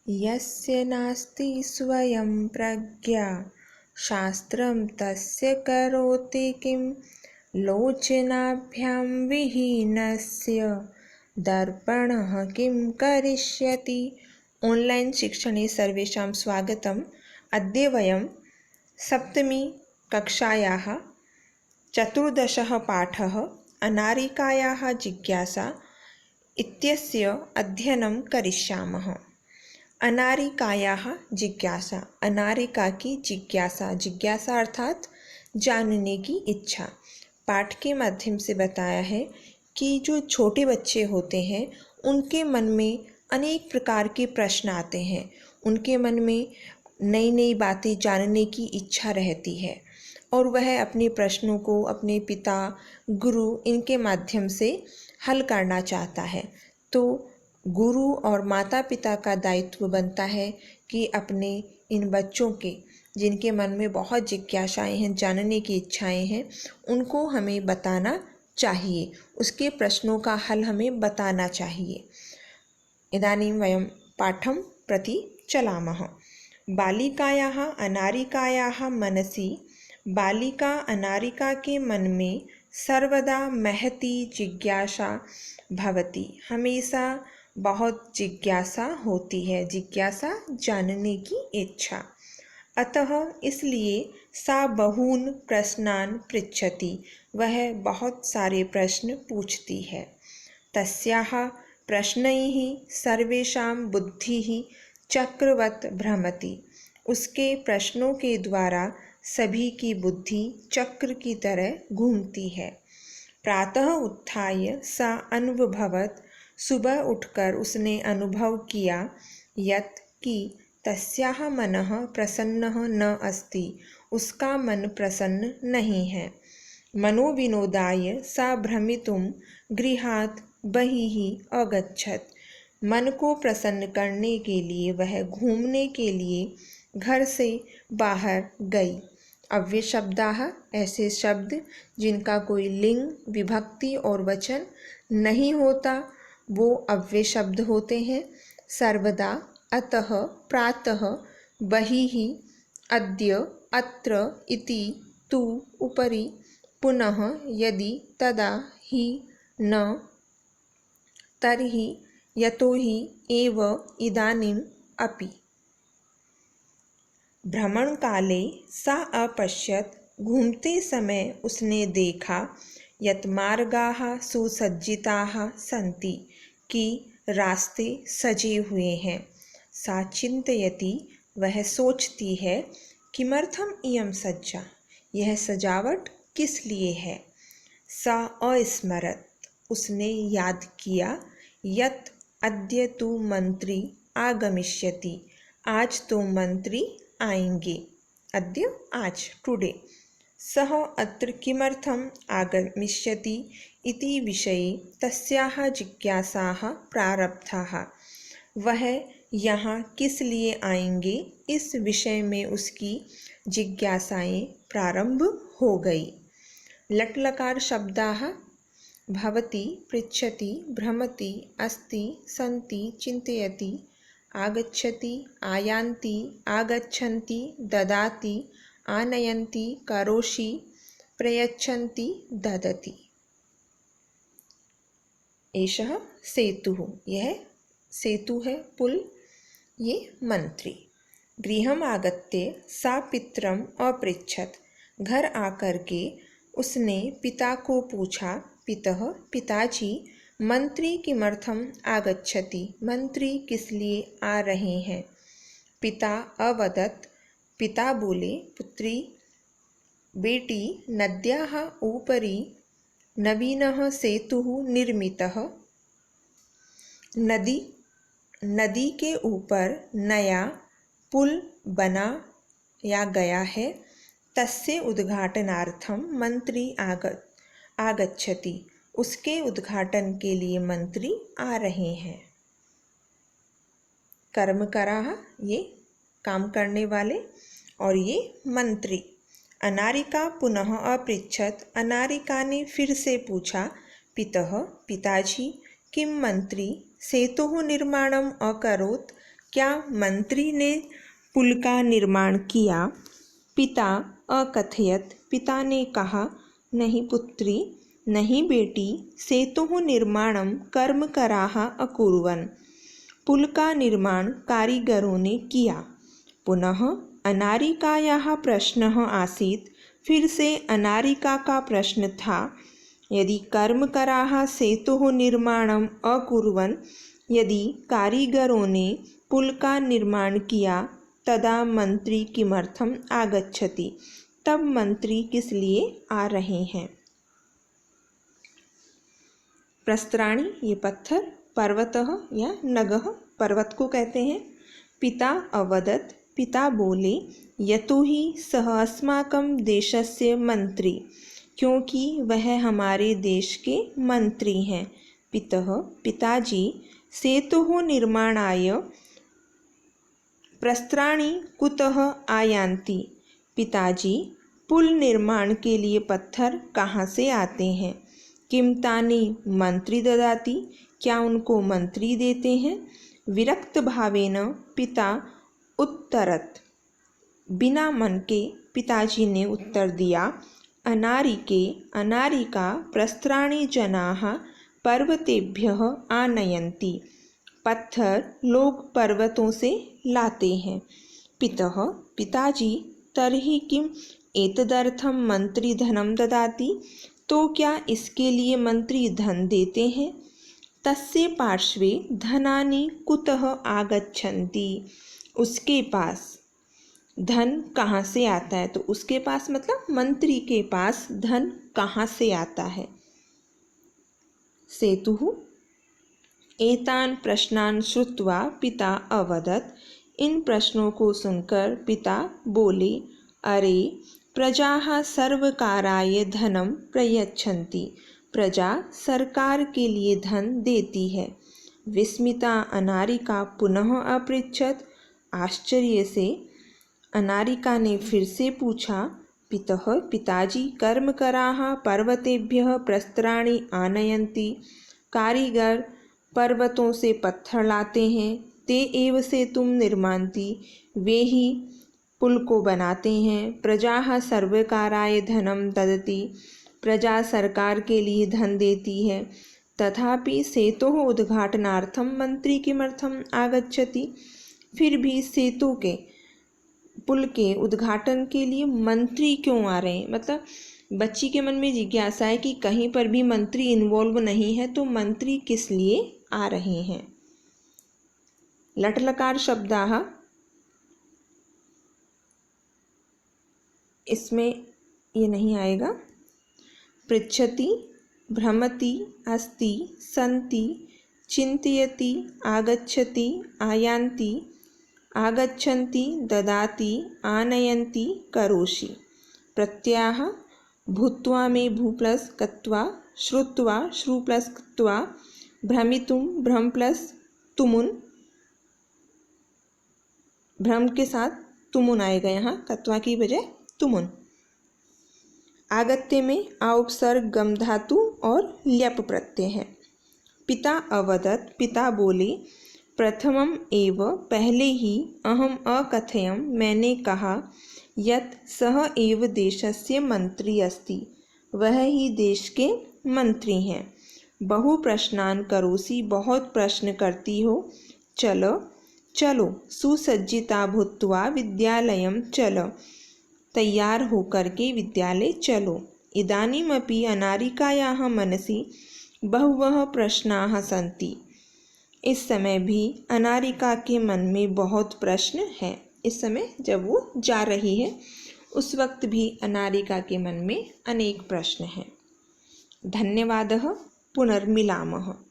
यस्य नास्ति स्वयं प्रज्ञा शास्त्रं तस्य करोति किं लोचनाभ्यां विहीनस्य दर्पणः किं करिष्यति। ऑनलाइन शिक्षणे सर्वेषां स्वागतम्। अद्य वयं सप्तमी कक्षायाः चतुर्दशः पाठः अनारिकायाः जिज्ञासा इत्यस्य अध्ययनं करिष्यामः। अनारिकायाः जिज्ञासा, अनारिका की जिज्ञासा, जिज्ञासा अर्थात जानने की इच्छा। पाठ के माध्यम से बताया है कि जो छोटे बच्चे होते हैं उनके मन में अनेक प्रकार के प्रश्न आते हैं, उनके मन में नई नई बातें जानने की इच्छा रहती है और वह अपने प्रश्नों को अपने पिता, गुरु इनके माध्यम से हल करना चाहता है। तो गुरु और माता पिता का दायित्व बनता है कि अपने इन बच्चों के जिनके मन में बहुत जिज्ञासाएं हैं, जानने की इच्छाएं हैं, उनको हमें बताना चाहिए, उसके प्रश्नों का हल हमें बताना चाहिए। इदानीं वयं पाठं प्रति चलामः। बालिकायाः अनारिकायाः मनसि, बालिका अनारिका के मन में सर्वदा महती जिज्ञासा भवति, हमेशा बहुत जिज्ञासा होती है, जिज्ञासा जानने की इच्छा। अतः इसलिए सा बहून् प्रश्नान् पृच्छति, वह बहुत सारे प्रश्न पूछती है। तस्याः प्रश्नैः सर्वेषां बुद्धिः चक्रवत् भ्रमति, उसके प्रश्नों के द्वारा सभी की बुद्धि चक्र की तरह घूमती है। प्रातः उत्थाय सा अनुभवत्, सुबह उठकर उसने अनुभव किया, यत् कि तस्याः मनः प्रसन्नः न अस्ति, उसका मन प्रसन्न नहीं है। मनोविनोदाय सा भ्रमितुं गृहात् बहिः अगच्छत्, मन को प्रसन्न करने के लिए वह घूमने के लिए घर से बाहर गई। अव्यय शब्दाः, ऐसे शब्द जिनका कोई लिंग, विभक्ति और वचन नहीं होता वो अव्यय शब्द होते हैं। सर्वदा, अतः, प्रातः, बहिः, अद्य, अत्र, इति, तु, उपरि, पुनः, यदि, तदा, हि, न, तर्हि, यतोहि, एव, इदानीम्, अपि। भ्रमण काले सा अपश्यत्, घूमते समय उसने देखा, यत् मार्गाः सुसज्जिताः सन्ति, कि रास्ते सजे हुए हैं। सा चिन्तयति, वह सोचती है, किमर्थम इयं सज्जा, यह सजावट किस लिए है। सा अस्मरत्, उसने याद किया, यत् अद्य तु मंत्री आगमिष्यति, आज तो मंत्री आएंगे। अद्य, आज, टुडे। सः अत्र किमर्थम् आगमिष्यति इति विषये तस्याः जिज्ञासाः प्रारब्धाः, वह यहाँ किस लिए आएंगे इस विषय में उसकी जिज्ञासाएं प्रारंभ हो गई। लट लकार शब्दाः भवति, पृच्छति, भ्रमति, अस्ति, सन्ति, चिन्तयति, आगच्छति, आयान्ति, आगच्छन्ति, ददाति, आनयन्ति, करोषि, प्रयच्छन्ति, ददति। एषः सेतुः, यह सेतु है, पुल, ये मंत्री। गृहम् आगत्य सा पितरम् अपृच्छत्, घर आकर के उसने पिता को पूछा, पितः, पिताजी, मंत्री किमर्थम आगच्छति, मंत्री किस लिए आ रहे हैं। पिता अवदत्, पिता बोले, पुत्री, बेटी, नद्याः उपरि नवीनः सेतुः निर्मितः, नदी के ऊपर नया पुल बनाया गया है, तस्य उद्घाटनार्थम मंत्री आगच्छति, उसके उद्घाटन के लिए मंत्री आ रहे हैं। कर्मकराः, ये काम करने वाले, और ये मंत्री। अनारिका पुनः अपृच्छत्, अनारिका ने फिर से पूछा, पितः, पिताजी, किं मंत्री सेतुः निर्माणम् अकरोत्, क्या मंत्री ने पुल का निर्माण किया? पिता अकथयत्। पिता ने कहा, नहीं पुत्री, नहीं बेटी, सेतुः निर्माणं कर्मकराः अकुर्वन्। पुल का निर्माण कारीगरों ने किया। पुनः अनारिकायाः प्रश्नः आसीत्। फिर से अनारिका का प्रश्न था, यदि कर्मकराः सेतुः निर्माणम् अकुर्वन्, यदि कारीगरों ने पुल का निर्माण किया, तदा मंत्री किमर्थम् आगच्छति? तब मंत्री किस लिए आ रहे हैं? प्रस्त्राणि, ये पत्थर, पर्वतः या नगः, पर्वत को कहते हैं। पिता अवदत्, पिता बोले, यतो हि सः अस्माकं देशस्य मंत्री, क्योंकि वह हमारे देश के मंत्री हैं। पितः, पिताजी, सेतुः निर्माणाय प्रस्त्राणि कुतः आयान्ति? पिताजी, पुल निर्माण के लिए पत्थर कहाँ से आते हैं? किं तानि मंत्री ददाति? क्या उनको मंत्री देते हैं? विरक्त भावेन पिता उत्तरत्। बिना मन के पिताजी ने उत्तर दिया, अनारिके अनारिका प्रस्त्राणि जनाः पर्वतेभ्यः आनयन्ति। पत्थर लोग पर्वतों से लाते हैं। पितः, पिताजी, तर्हि किम एतदर्थं मंत्री धनं ददाति? तो क्या इसके लिए मंत्री धन देते हैं? तस्य पार्श्वे धनानि कुतः आगच्छन्ति? उसके पास धन कहाँ से आता है? तो उसके पास मतलब मंत्री के पास धन कहाँ से आता है? सेतुः। एतान् प्रश्नान् श्रुत्वा पिता अवदत्। इन प्रश्नों को सुनकर पिता बोले, अरे प्रजाः सर्वकाराय धनं प्रयच्छन्ति। प्रजा सरकार के लिए धन देती है। विस्मिता अनारिका पुनः अपृच्छत्। आश्चर्य से अनारिका ने फिर से पूछा, पितः, पिताजी, कर्मकराः पर्वतेभ्यः प्रस्त्राणि आनयन्ति। कारीगर पर्वतों से पत्थर लाते हैं। ते एव सेतुं निर्मान्ति। वे ही पुल को बनाते हैं। प्रजाः सर्वकाराय धनं ददति। प्रजा सरकार के लिए धन देती है। तथापि सेतोः उद्घाटनार्थं मंत्री किमर्थम् आगच्छति? फिर भी सेतु के, पुल के उद्घाटन के लिए मंत्री क्यों आ रहे हैं? मतलब बच्ची के मन में जिज्ञासा है कि कहीं पर भी मंत्री इन्वॉल्व नहीं है, तो मंत्री किस लिए आ रहे हैं? लट्लकार शब्दाः, इसमें ये नहीं आएगा। पृच्छति, भ्रमति, अस्ति, सन्ति, चिन्तयति, आगच्छति, आयान्ति, आगच्छन्ति, ददाति, आनयन्ति, करोषि। प्रत्ययाः भूत्वा में भू प्लस कत्वा, श्रुत्वा श्रु प्लस कत्वा, भ्रमितुम भ्रम प्लस तुमुन, भ्रम के साथ तुमुन आएगा यहाँ, कत्वा की बजाय तुमुन। आगत्य में आ उपसर्ग गम धातु और ल्यप प्रत्यय है। पिता अवदत्, पिता बोले, प्रथमम एव, पहले ही, अहम अकथयम, मैंने कहा, यत् सह एव देशस्य मंत्री अस्ति, वह ही देश के मंत्री हैं। बहु प्रश्नान् करोसि, बहुत प्रश्न करती हो। चलो चलो, सुसज्जिता भूत्वा विद्यालयं चलो, तैयार होकर के विद्यालय चलो। इदानीमपि अनारिकायाः मनसि बहवः प्रश्नाः सन्ति। इस समय भी अनारिका के मन में बहुत प्रश्न हैं। इस समय जब वो जा रही है, उस वक्त भी अनारिका के मन में अनेक प्रश्न हैं। धन्यवादः। पुनर्मिलामः।